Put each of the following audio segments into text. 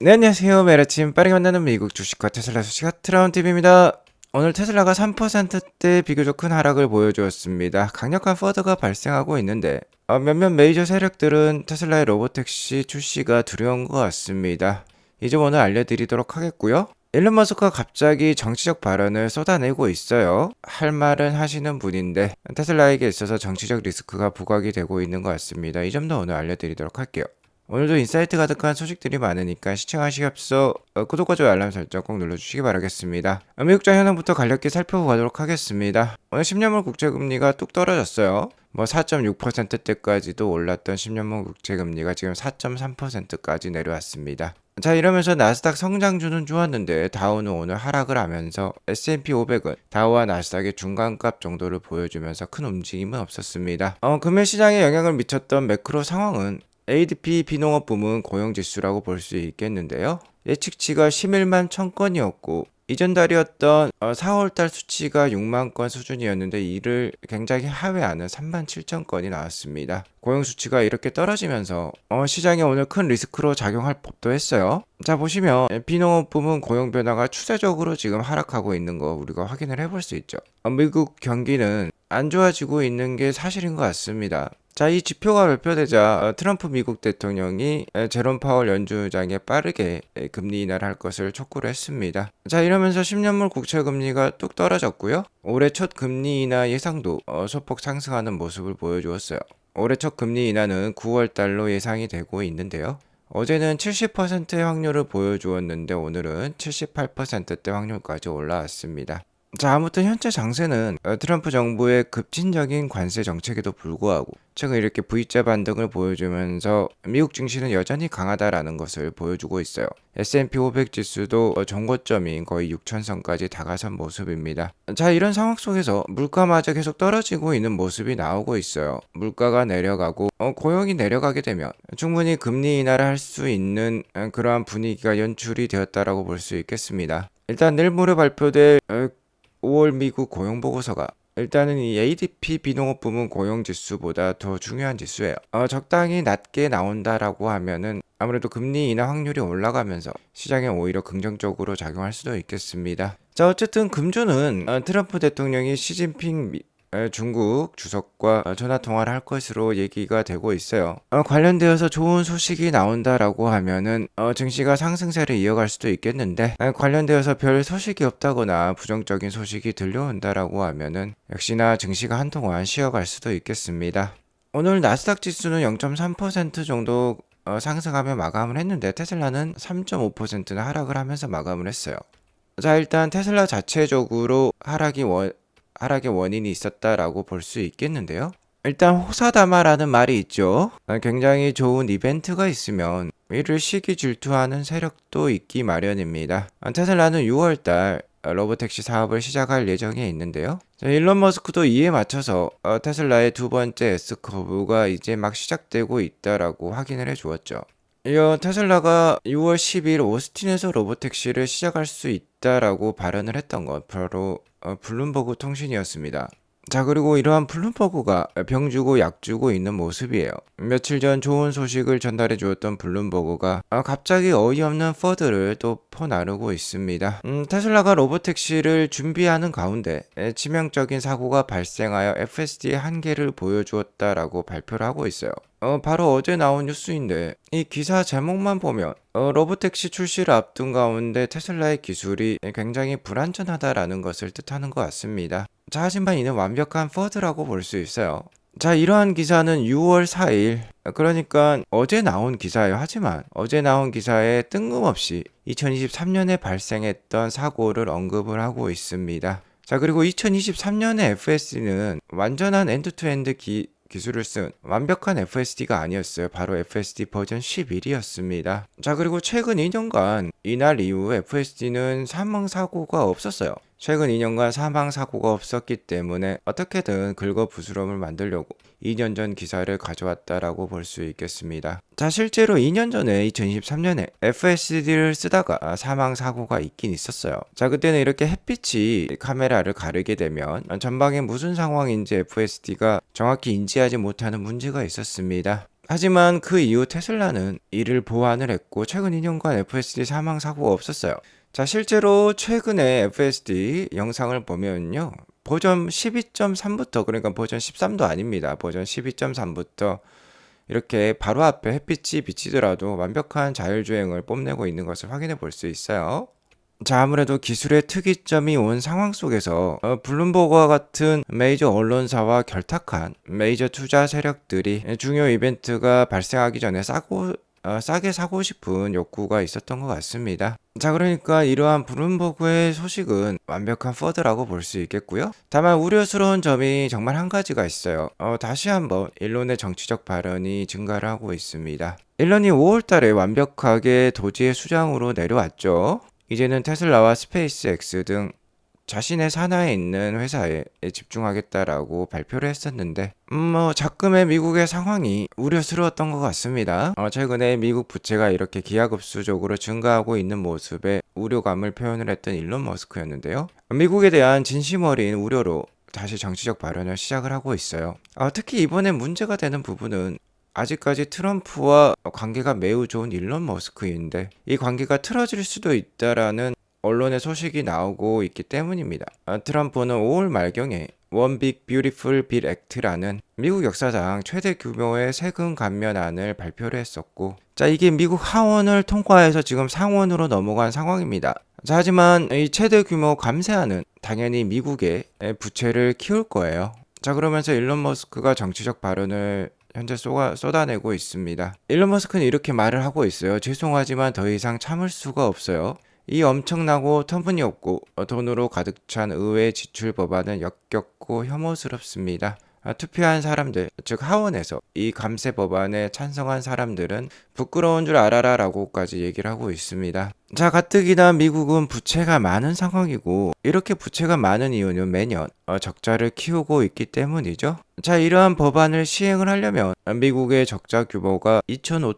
네, 안녕하세요. 매일 아침 빠르게 만나는 미국 주식과 테슬라 소식 트라운TV입니다. 오늘 테슬라가 3%대 비교적 큰 하락을 보여주었습니다. 강력한 퍼드가 발생하고 있는데 몇몇 메이저 세력들은 테슬라의 로보택시 출시가 두려운 것 같습니다. 이 점 오늘 알려드리도록 하겠고요. 일론 머스크가 갑자기 정치적 발언을 쏟아내고 있어요. 할 말은 하시는 분인데 테슬라에게 있어서 정치적 리스크가 부각이 되고 있는 것 같습니다. 이 점도 오늘 알려드리도록 할게요. 오늘도 인사이트 가득한 소식들이 많으니까 시청하시기 앞서 구독과 좋아요 알람 설정 꼭 눌러주시기 바라겠습니다. 미국장 현황부터 간략히 살펴보도록 하겠습니다. 오늘 10년물 국채금리가 뚝 떨어졌어요. 4.6%대까지도 올랐던 10년물 국채금리가 지금 4.3%까지 내려왔습니다. 자, 이러면서 나스닥 성장주는 좋았는데 다우는 오늘 하락을 하면서 S&P 500은 다우와 나스닥의 중간값 정도를 보여주면서 큰 움직임은 없었습니다. 금일 시장에 영향을 미쳤던 매크로 상황은 ADP 비농업 부문 고용지수라고 볼 수 있겠는데요. 예측치가 11만 1000건이었고 이전 달이었던 4월달 수치가 6만 건 수준이었는데 이를 굉장히 하회하는 3만 7천 건이 나왔습니다. 고용 수치가 이렇게 떨어지면서 시장에 오늘 큰 리스크로 작용할 법도 했어요. 자, 보시면 비농업 부문 고용 변화가 추세적으로 지금 하락하고 있는 거 우리가 확인을 해볼 수 있죠. 미국 경기는 안 좋아지고 있는 게 사실인 것 같습니다. 자, 이 지표가 발표되자 트럼프 미국 대통령이 제롬 파월 연준의장에 빠르게 금리 인하를 할 것을 촉구를 했습니다. 자, 이러면서 10년물 국채 금리가 뚝 떨어졌고요. 올해 첫 금리 인하 예상도 소폭 상승하는 모습을 보여주었어요. 올해 첫 금리 인하는 9월 달로 예상이 되고 있는데요. 어제는 70%의 확률을 보여주었는데 오늘은 78%대 확률까지 올라왔습니다. 자, 아무튼 현재 장세는 트럼프 정부의 급진적인 관세 정책에도 불구하고 최근 이렇게 V자 반등을 보여주면서 미국 증시는 여전히 강하다라는 것을 보여주고 있어요. S&P 500 지수도 정고점인 거의 6천선까지 다가선 모습입니다. 자, 이런 상황 속에서 물가마저 계속 떨어지고 있는 모습이 나오고 있어요. 물가가 내려가고 고용이 내려가게 되면 충분히 금리 인하를 할 수 있는 그러한 분위기가 연출이 되었다라고 볼 수 있겠습니다. 일단 내일 모레 발표될 5월 미국 고용보고서가 일단은 이 ADP 비농업 부문 고용지수보다 더 중요한 지수예요. 적당히 낮게 나온다라고 하면은 아무래도 금리 인하 확률이 올라가면서 시장에 오히려 긍정적으로 작용할 수도 있겠습니다. 자, 어쨌든 금주는 트럼프 대통령이 시진핑 중국 주석과 전화 통화를 할 것으로 얘기가 되고 있어요. 관련되어서 좋은 소식이 나온다라고 하면은 증시가 상승세를 이어갈 수도 있겠는데 관련되어서 별 소식이 없다거나 부정적인 소식이 들려온다라고 하면은 역시나 증시가 한동안 쉬어갈 수도 있겠습니다. 오늘 나스닥 지수는 0.3% 정도 상승하며 마감을 했는데 테슬라는 3.5%는 하락을 하면서 마감을 했어요. 자, 일단 테슬라 자체적으로 하락의 원인이 있었다라고 볼 수 있겠는데요. 일단 호사다마라는 말이 있죠. 굉장히 좋은 이벤트가 있으면 이를 시기 질투하는 세력도 있기 마련입니다. 테슬라는 6월달 로보택시 사업을 시작할 예정에 있는데요. 일론 머스크도 이에 맞춰서 테슬라의 두 번째 S커브가 이제 막 시작되고 있다라고 확인을 해 주었죠. 이어 테슬라가 6월 10일 오스틴에서 로보택시를 시작할 수 있다라고 발언을 했던 것 바로 블룸버그 통신이었습니다. 자, 그리고 이러한 블룸버그가 병 주고 약 주고 있는 모습이에요. 며칠 전 좋은 소식을 전달해 주었던 블룸버그가 갑자기 어이없는 퍼드를 또 퍼나르고 있습니다. 테슬라가 로보택시를 준비하는 가운데 치명적인 사고가 발생하여 FSD의 한계를 보여주었다라고 발표를 하고 있어요. 바로 어제 나온 뉴스인데 이 기사 제목만 보면 로보택시 출시를 앞둔 가운데 테슬라의 기술이 굉장히 불안전하다라는 것을 뜻하는 것 같습니다. 자, 하지만 이는 완벽한 퍼드라고 볼 수 있어요. 자, 이러한 기사는 6월 4일 그러니까 어제 나온 기사예요. 하지만 어제 나온 기사에 뜬금없이 2023년에 발생했던 사고를 언급을 하고 있습니다. 자, 그리고 2023년에 FSD는 완전한 엔드투엔드 기술을 쓴 완벽한 FSD가 아니었어요. 바로 FSD 버전 11이었습니다. 자, 그리고 최근 2년간 이날 이후 FSD는 사망사고가 없었어요. 최근 2년간 사망사고가 없었기 때문에 어떻게든 긁어부스럼을 만들려고 2년 전 기사를 가져왔다라고 볼 수 있겠습니다. 자, 실제로 2년 전에 2023년에 FSD를 쓰다가 사망사고가 있긴 있었어요. 자, 그때는 이렇게 햇빛이 카메라를 가르게 되면 전방에 무슨 상황인지 FSD가 정확히 인지하지 못하는 문제가 있었습니다. 하지만 그 이후 테슬라는 이를 보완을 했고 최근 2년간 FSD 사망 사고가 없었어요. 자, 실제로 최근에 FSD 영상을 보면요. 버전 12.3부터, 그러니까 버전 13도 아닙니다. 버전 12.3부터 이렇게 바로 앞에 햇빛이 비치더라도 완벽한 자율주행을 뽐내고 있는 것을 확인해 볼 수 있어요. 자, 아무래도 기술의 특이점이 온 상황 속에서 블룸버그와 같은 메이저 언론사와 결탁한 메이저 투자 세력들이 중요 이벤트가 발생하기 전에 싸게 사고 싶은 욕구가 있었던 것 같습니다. 자, 그러니까 이러한 블룸버그의 소식은 완벽한 퍼드라고 볼 수 있겠고요. 다만 우려스러운 점이 정말 한 가지가 있어요. 다시 한번 일론의 정치적 발언이 증가를 하고 있습니다. 일론이 5월 달에 완벽하게 도지의 수장으로 내려왔죠. 이제는 테슬라와 스페이스X 등 자신의 산하에 있는 회사에 집중하겠다라고 발표를 했었는데 작금의 미국의 상황이 우려스러웠던 것 같습니다. 최근에 미국 부채가 이렇게 기하급수적으로 증가하고 있는 모습에 우려감을 표현을 했던 일론 머스크였는데요. 미국에 대한 진심 어린 우려로 다시 정치적 발언을 시작을 하고 있어요. 특히 이번에 문제가 되는 부분은 아직까지 트럼프와 관계가 매우 좋은 일론 머스크인데 이 관계가 틀어질 수도 있다라는 언론의 소식이 나오고 있기 때문입니다. 트럼프는 5월 말경에 One Big Beautiful Bill Act라는 미국 역사상 최대 규모의 세금 감면안을 발표를 했었고, 자, 이게 미국 하원을 통과해서 지금 상원으로 넘어간 상황입니다. 자, 하지만 이 최대 규모 감세안은 당연히 미국의 부채를 키울 거예요. 자, 그러면서 일론 머스크가 정치적 발언을 현재 쏟아내고 있습니다. 일론 머스크는 이렇게 말을 하고 있어요. 죄송하지만 더 이상 참을 수가 없어요. 이 엄청나고 터무니없고 돈으로 가득 찬 의회 지출 법안은 역겹고 혐오스럽습니다. 투표한 사람들, 즉 하원에서 이 감세 법안에 찬성한 사람들은 부끄러운 줄 알아라 라고까지 얘기를 하고 있습니다. 자, 가뜩이나 미국은 부채가 많은 상황이고 이렇게 부채가 많은 이유는 매년 적자를 키우고 있기 때문이죠. 자, 이러한 법안을 시행을 하려면 미국의 적자 규모가 2조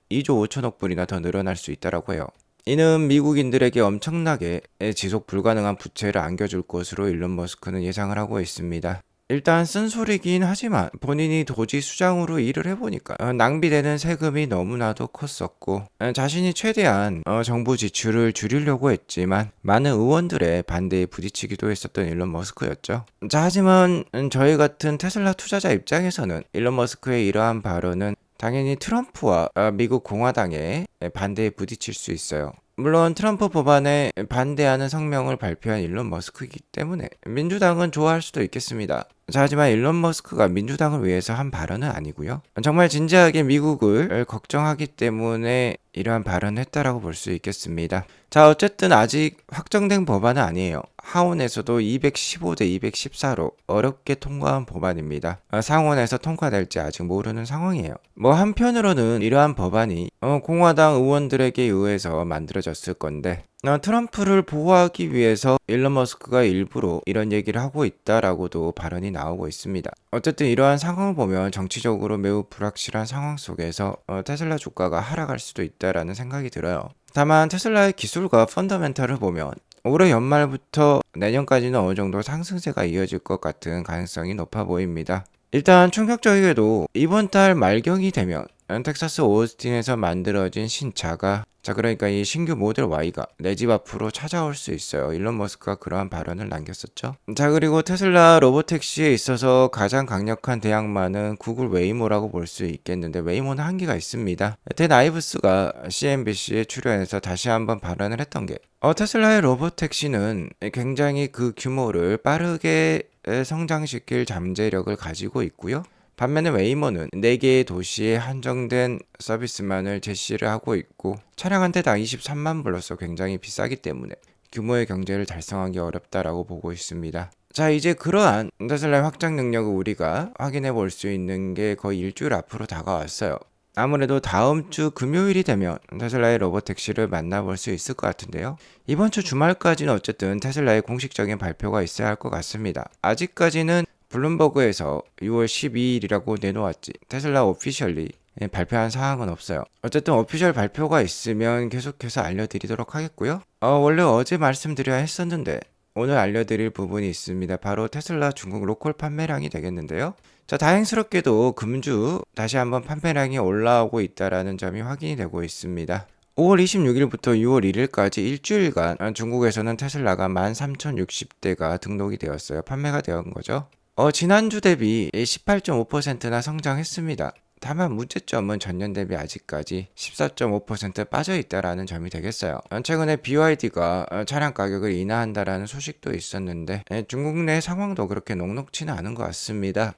5천억 불이나 더 늘어날 수 있다라고 해요. 이는 미국인들에게 엄청나게 지속 불가능한 부채를 안겨줄 것으로 일론 머스크는 예상을 하고 있습니다. 일단 쓴소리긴 하지만 본인이 도지 수장으로 일을 해보니까 낭비되는 세금이 너무나도 컸었고 자신이 최대한 정부 지출을 줄이려고 했지만 많은 의원들의 반대에 부딪히기도 했었던 일론 머스크였죠. 자, 하지만 저희 같은 테슬라 투자자 입장에서는 일론 머스크의 이러한 발언은 당연히 트럼프와 미국 공화당의 반대에 부딪힐 수 있어요. 물론 트럼프 법안에 반대하는 성명을 발표한 일론 머스크이기 때문에 민주당은 좋아할 수도 있겠습니다. 자, 하지만 일론 머스크가 민주당을 위해서 한 발언은 아니고요. 정말 진지하게 미국을 걱정하기 때문에 이러한 발언을 했다라고 볼 수 있겠습니다. 자, 어쨌든 아직 확정된 법안은 아니에요. 하원에서도 215대 214로 어렵게 통과한 법안입니다. 상원에서 통과될지 아직 모르는 상황이에요. 한편으로는 이러한 법안이 공화당 의원들에게 의해서 만들어졌을 건데 트럼프를 보호하기 위해서 일론 머스크가 일부러 이런 얘기를 하고 있다라고도 발언이 나오고 있습니다. 어쨌든 이러한 상황을 보면 정치적으로 매우 불확실한 상황 속에서 테슬라 주가가 하락할 수도 있다라는 생각이 들어요. 다만 테슬라의 기술과 펀더멘탈을 보면 올해 연말부터 내년까지는 어느 정도 상승세가 이어질 것 같은 가능성이 높아 보입니다. 일단 충격적이게도 이번 달 말경이 되면 텍사스 오스틴에서 만들어진 신차가, 자, 그러니까 이 신규 모델 Y가 내 집 앞으로 찾아올 수 있어요. 일론 머스크가 그러한 발언을 남겼었죠. 자, 그리고 테슬라 로보택시에 있어서 가장 강력한 대항마는 구글 웨이모라고 볼 수 있겠는데 웨이모는 한계가 있습니다. 댄 아이브스가 CNBC에 출연해서 다시 한번 발언을 했던 게 테슬라의 로보택시는 굉장히 그 규모를 빠르게 성장시킬 잠재력을 가지고 있고요. 반면에 웨이모는 4개의 도시에 한정된 서비스만을 제시를 하고 있고 차량 한 대당 23만 불로서 굉장히 비싸기 때문에 규모의 경제를 달성하기 어렵다라고 보고 있습니다. 자, 이제 그러한 테슬라의 확장 능력을 우리가 확인해 볼 수 있는 게 거의 일주일 앞으로 다가왔어요. 아무래도 다음 주 금요일이 되면 테슬라의 로보택시를 만나볼 수 있을 것 같은데요. 이번 주 주말까지는 어쨌든 테슬라의 공식적인 발표가 있어야 할 것 같습니다. 아직까지는 블룸버그에서 6월 12일이라고 내놓았지 테슬라 오피셜리 발표한 사항은 없어요. 어쨌든 오피셜 발표가 있으면 계속해서 알려드리도록 하겠고요. 원래 어제 말씀드려야 했었는데 오늘 알려드릴 부분이 있습니다. 바로 테슬라 중국 로컬 판매량이 되겠는데요. 자, 다행스럽게도 금주 다시 한번 판매량이 올라오고 있다는 점이 확인이 되고 있습니다. 5월 26일부터 6월 1일까지 일주일간 중국에서는 테슬라가 13,060대가 등록이 되었어요. 판매가 되었던 거죠. 지난주 대비 18.5%나 성장했습니다. 다만 문제점은 전년 대비 아직까지 14.5% 빠져 있다라는 점이 되겠어요. 최근에 BYD가 차량 가격을 인하한다라는 소식도 있었는데 중국 내 상황도 그렇게 녹록지는 않은 것 같습니다.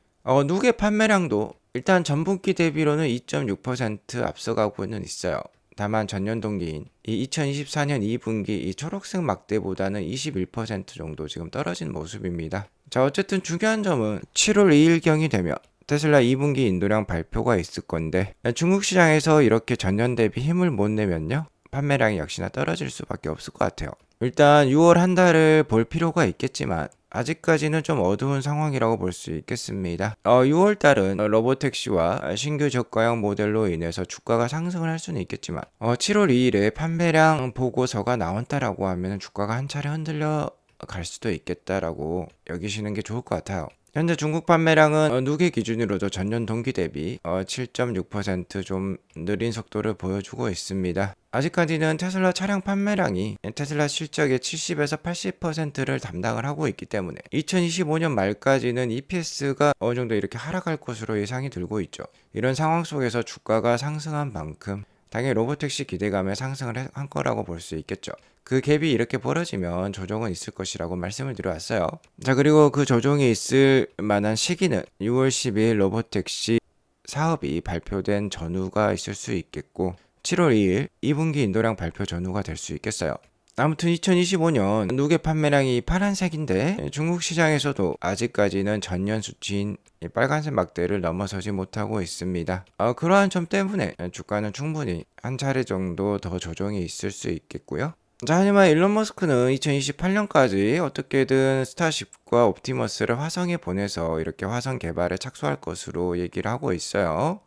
누계 판매량도 일단 전분기 대비로는 2.6% 앞서가고는 있어요. 다만 전년 동기인 이 2024년 2분기 이 초록색 막대보다는 21% 정도 지금 떨어진 모습입니다. 자, 어쨌든 중요한 점은 7월 2일경이 되면 테슬라 2분기 인도량 발표가 있을 건데 중국 시장에서 이렇게 전년 대비 힘을 못 내면요, 판매량이 역시나 떨어질 수밖에 없을 것 같아요. 일단 6월 한 달을 볼 필요가 있겠지만 아직까지는 좀 어두운 상황이라고 볼 수 있겠습니다. 6월 달은 로보택시와 신규 저가형 모델로 인해서 주가가 상승을 할 수는 있겠지만 7월 2일에 판매량 보고서가 나온다라고 하면 주가가 한 차례 흔들려 갈 수도 있겠다라고 여기시는 게 좋을 것 같아요. 현재 중국 판매량은 누계 기준으로도 전년 동기 대비 7.6% 느린 속도를 보여주고 있습니다. 아직까지는 테슬라 차량 판매량이 테슬라 실적의 70에서 80%를 담당을 하고 있기 때문에 2025년 말까지는 EPS가 어느 정도 이렇게 하락할 것으로 예상이 들고 있죠. 이런 상황 속에서 주가가 상승한 만큼 당연히 로보택시 기대감에 상승을 한 거라고 볼 수 있겠죠. 그 갭이 이렇게 벌어지면 조정은 있을 것이라고 말씀을 드려왔어요. 자, 그리고 그 조정이 있을 만한 시기는 6월 12일 로보택시 사업이 발표된 전후가 있을 수 있겠고 7월 2일 2분기 인도량 발표 전후가 될 수 있겠어요. 아무튼 2025년 누계 판매량이 파란색인데 중국 시장에서도 아직까지는 전년 수치인 빨간색 막대를 넘어서지 못하고 있습니다. 그러한 점 때문에 주가는 충분히 한 차례 정도 더 조정이 있을 수 있겠고요. 자, 하지만 일론 머스크는 2028년까지 어떻게든 스타쉽과 옵티머스를 화성에 보내서 이렇게 화성 개발에 착수할 것으로 얘기를 하고 있어요.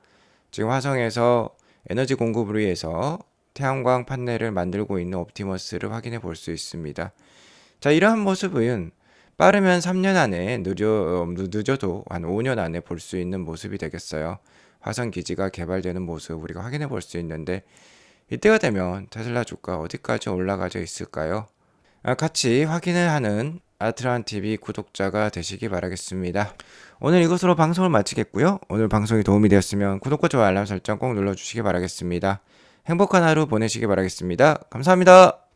지금 화성에서 에너지 공급을 위해서 태양광 판넬을 만들고 있는 옵티머스를 확인해 볼 수 있습니다. 자, 이러한 모습은 빠르면 3년 안에 늦어도 한 5년 안에 볼 수 있는 모습이 되겠어요. 화성 기지가 개발되는 모습 우리가 확인해 볼 수 있는데 이때가 되면 테슬라 주가 어디까지 올라가져 있을까요? 같이 확인을 하는 아트란TV 구독자가 되시기 바라겠습니다. 오늘 이것으로 방송을 마치겠고요. 오늘 방송이 도움이 되었으면 구독과 좋아요 알람 설정 꼭 눌러주시기 바라겠습니다. 행복한 하루 보내시기 바라겠습니다. 감사합니다.